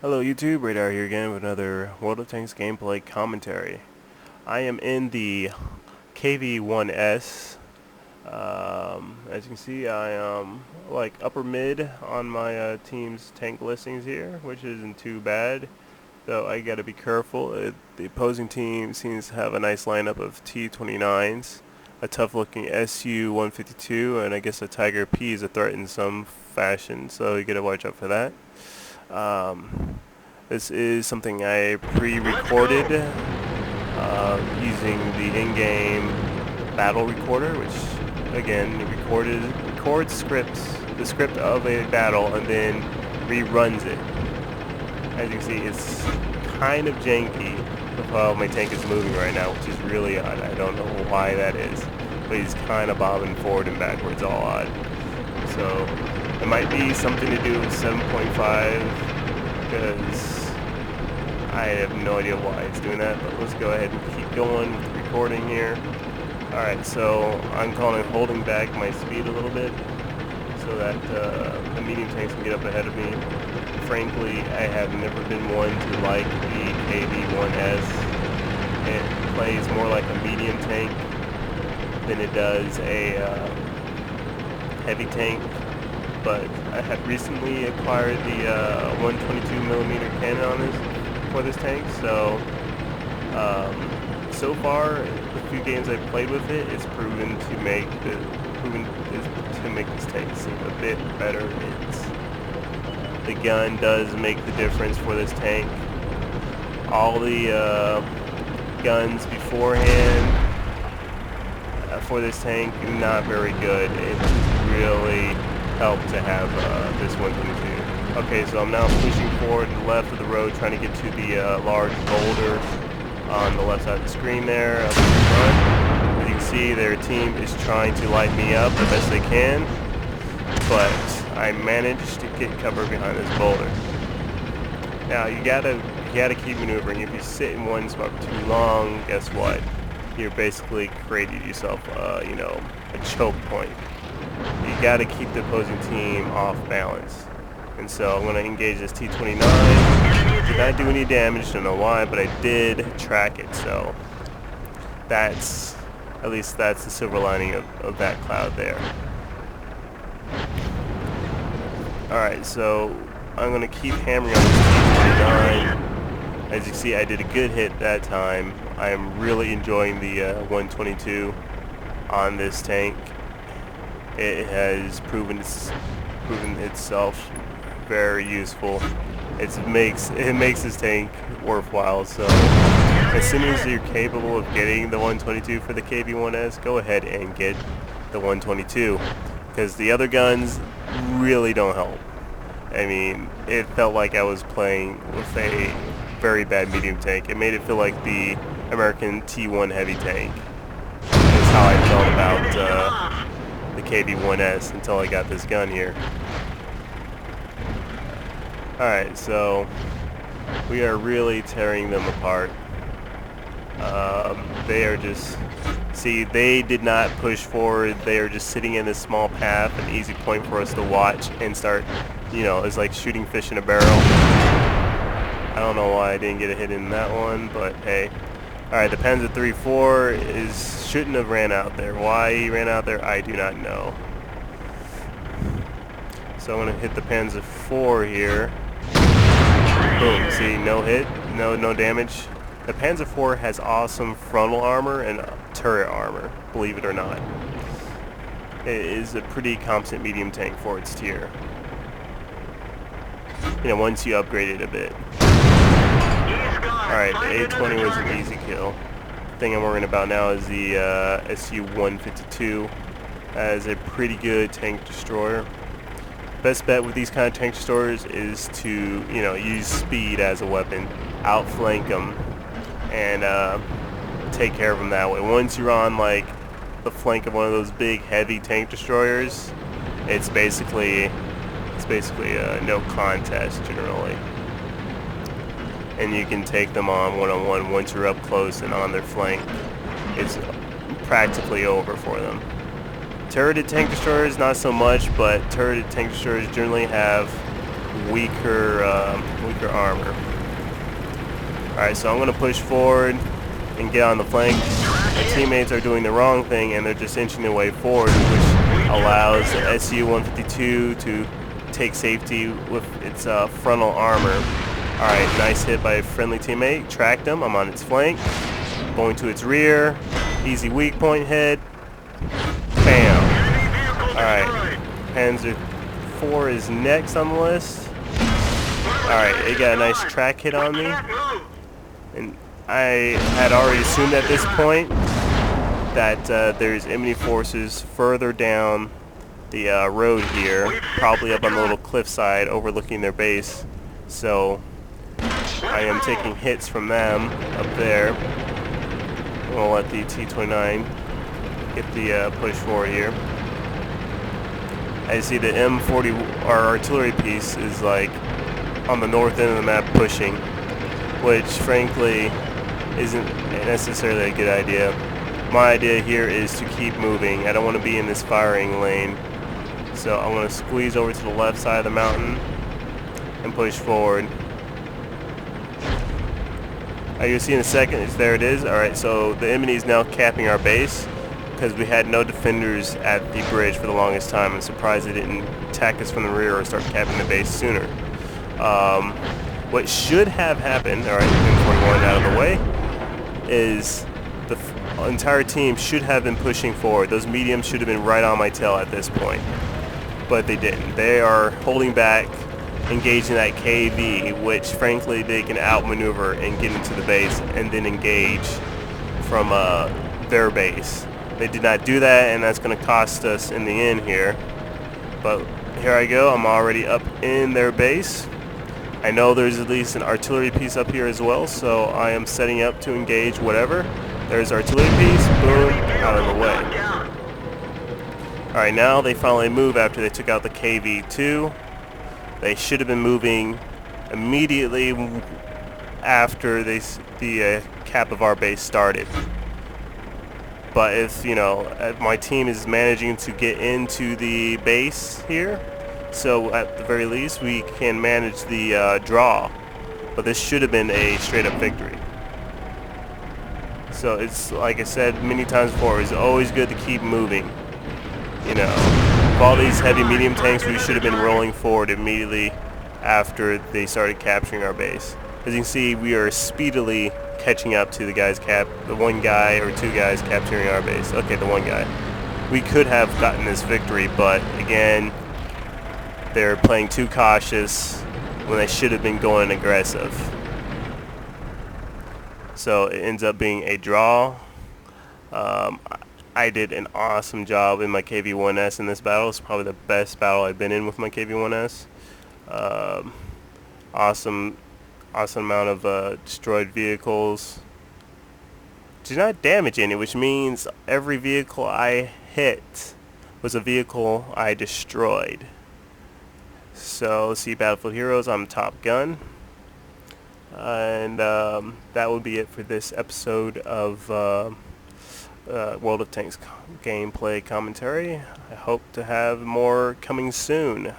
Hello YouTube, Radar here again with another World of Tanks gameplay commentary. I am in the KV-1S. As you can see, I am like upper mid on my team's tank listings here, which isn't too bad. Though I gotta be careful. The opposing team seems to have a nice lineup of T-29s, a tough looking SU-152, and I guess a Tiger P is a threat in some fashion, so you gotta watch out for that. This is something I pre-recorded using the in-game battle recorder, which again records the script of a battle and then reruns it. As you can see, it's kind of janky with how my tank is moving right now, which is really odd. I don't know why that is, but he's kind of bobbing forward and backwards, all odd. So it might be something to do with 7.5, because I have no idea why it's doing that, but let's go ahead and keep going with the recording here. Alright, so I'm holding back my speed a little bit so that the medium tanks can get up ahead of me. Frankly, I have never been one to like the KV-1S. It plays more like a medium tank than it does a heavy tank. But I had recently acquired the 122mm cannon on for this tank, so so far the few games I've played with it, it's proven to make this tank seem a bit better. The gun does make the difference for this tank. All the guns beforehand for this tank not very good. It really helped to have this 122. Okay, so I'm now pushing forward to the left of the road, trying to get to the large boulder on the left side of the screen there, up in the front. As you can see, their team is trying to light me up the best they can, but I managed to get cover behind this boulder. Now you gotta keep maneuvering. If you sit in one spot for too long, guess what? You're basically creating yourself, a choke point. You got to keep the opposing team off balance. And so I'm going to engage this T-29. Did not do any damage, don't know why, but I did track it. So at least that's the silver lining of that cloud there. Alright, so I'm going to keep hammering on this T-29. As you can see, I did a good hit that time. I am really enjoying the 122 on this tank. It has proven itself very useful. It makes this tank worthwhile. So as soon as you're capable of getting the 122 for the KV-1S, go ahead and get the 122, because the other guns really don't help. I mean, it felt like I was playing with a very bad medium tank. It made it feel like the American T1 heavy tank. That's how I felt about the KV-1S until I got this gun here. Alright, so we are really tearing them apart. They are just, see, they did not push forward. They are just sitting in this small path, an easy point for us to watch and start, it's like shooting fish in a barrel. I don't know why I didn't get a hit in that one, but hey. Alright, the Panzer 3-4 shouldn't have ran out there. Why he ran out there, I do not know. So I'm going to hit the Panzer 4 here. Boom, see, no hit, no damage. The Panzer 4 has awesome frontal armor and turret armor, believe it or not. It is a pretty competent medium tank for its tier. Once you upgrade it a bit. Alright, the A-20 was an easy kill. The thing I'm worrying about now is the SU-152 as a pretty good tank destroyer. Best bet with these kind of tank destroyers is to, use speed as a weapon, outflank them, and take care of them that way. Once you're on like the flank of one of those big heavy tank destroyers, it's basically no contest generally. And you can take them on one-on-one once you're up close and on their flank. It's practically over for them. Turreted tank destroyers, not so much, but turreted tank destroyers generally have weaker armor. Alright, so I'm going to push forward and get on the flank. My teammates are doing the wrong thing and they're just inching their way forward, which allows the SU-152 to take safety with its frontal armor. Alright, nice hit by a friendly teammate. Tracked him. I'm on its flank. Going to its rear. Easy weak point hit. Bam. Alright, Panzer IV is next on the list. Alright, it got a nice track hit on me. And I had already assumed at this point that there's enemy forces further down the road here, probably up on the little cliffside overlooking their base. So I am taking hits from them up there. We'll let the T-29 get the push forward here. I see the M40, our artillery piece, is like on the north end of the map pushing, which frankly isn't necessarily a good idea. My idea here is to keep moving. I don't want to be in this firing lane. So I want to squeeze over to the left side of the mountain and push forward. You'll see in a second, there it is. Alright, so the enemy is now capping our base because we had no defenders at the bridge for the longest time. I'm surprised they didn't attack us from the rear or start capping the base sooner. What should have happened, alright, M41 out of the way, is the entire team should have been pushing forward. Those mediums should have been right on my tail at this point, but they didn't. They are holding back, engaging that KV, which frankly they can outmaneuver and get into the base and then engage from their base. They did not do that, and that's going to cost us in the end here. But here I go. I'm already up in their base. I know there's at least an artillery piece up here as well, so I am setting up to engage whatever. There's artillery piece, boom, out of the way. Alright, now they finally move after they took out the KV-2. They should have been moving immediately after the cap of our base started. But if my team is managing to get into the base here, so at the very least we can manage the draw. But this should have been a straight up victory. So it's like I said many times before, it's always good to keep moving. With all these heavy medium tanks, we should have been rolling forward immediately after they started capturing our base. As you can see, we are speedily catching up to the one guy or two guys capturing our base. Okay, the one guy. We could have gotten this victory, but again, they're playing too cautious when they should have been going aggressive. So it ends up being a draw. I did an awesome job in my KV-1S in this battle. It's probably the best battle I've been in with my KV-1S. Awesome amount of destroyed vehicles. Did not damage any, which means every vehicle I hit was a vehicle I destroyed. So, see Battlefield Heroes, I'm Top Gun. And that will be it for this episode of World of Tanks gameplay commentary. I hope to have more coming soon.